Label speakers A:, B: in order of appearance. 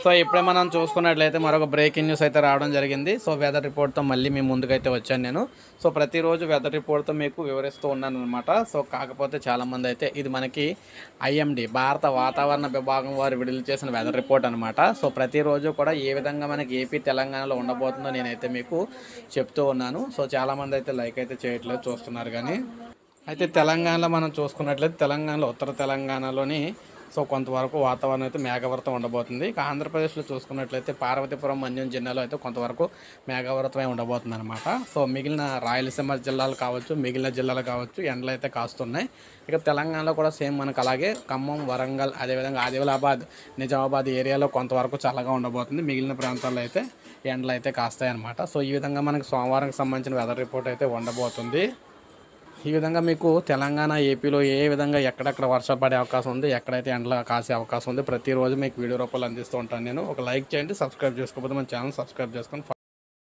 A: So ఇప్పుడే మనం చూసుకున్నట్లయితే మరొక బ్రేకింగ్ న్యూస్ అయితే రావడం జరిగింది. సో వెదర్ రిపోర్ట్తో మళ్ళీ మీ ముందుకైతే వచ్చాను నేను. సో ప్రతిరోజు వెదర్ రిపోర్ట్తో మీకు వివరిస్తూ ఉన్నాను అనమాట. సో కాకపోతే చాలామంది అయితే ఇది మనకి ఐఎండి భారత వాతావరణ విభాగం వారు విడుదల చేసిన వెదర్ రిపోర్ట్ అనమాట. సో ప్రతిరోజు కూడా ఏ విధంగా మనకి ఏపీ తెలంగాణలో ఉండబోతుందో నేనైతే మీకు చెప్తూ ఉన్నాను. సో చాలామంది అయితే లైక్ అయితే చేయట్లేదు, చూస్తున్నారు కానీ. అయితే తెలంగాణలో మనం చూసుకున్నట్లయితే తెలంగాణలో ఉత్తర తెలంగాణలోని సో కొంతవరకు వాతావరణం అయితే మేఘావృతం ఉండబోతుంది. ఇక ఆంధ్రప్రదేశ్లో చూసుకున్నట్లయితే పార్వతీపురం మన్యం జిల్లాలో అయితే కొంతవరకు మేఘావృతమై ఉండబోతుంది అనమాట. సో మిగిలిన రాయలసీమ జిల్లాలు కావచ్చు, మిగిలిన జిల్లాలు కావచ్చు ఎండలు అయితే కాస్తున్నాయి. ఇక తెలంగాణలో కూడా సేమ్ మనకు అలాగే ఖమ్మం, వరంగల్, అదేవిధంగా ఆదిలాబాద్, నిజామాబాద్ ఏరియాలో కొంతవరకు చల్లగా ఉండబోతుంది. మిగిలిన ప్రాంతాల్లో అయితే ఎండలు అయితే కాస్తాయి అనమాట. సో ఈ విధంగా మనకి సోమవారంకి సంబంధించిన వెదర్ రిపోర్ట్ అయితే ఉండబోతుంది. ఈ విధంగా మీకు తెలంగాణ, ఏపీలో ఏ విధంగా ఎక్కడెక్కడ వర్షాలు పడే అవకాశం ఉంది, ఎక్కడైతే ఎండలు కాసే అవకాశం ఉంది ప్రతిరోజు మీకు వీడియో రూపంలో అందిస్తూ ఉంటాను నేను. ఒక లైక్ చేయండి, సబ్స్క్రైబ్ చేసుకోకపోతే మన ఛానల్ సబ్స్క్రైబ్ చేసుకొని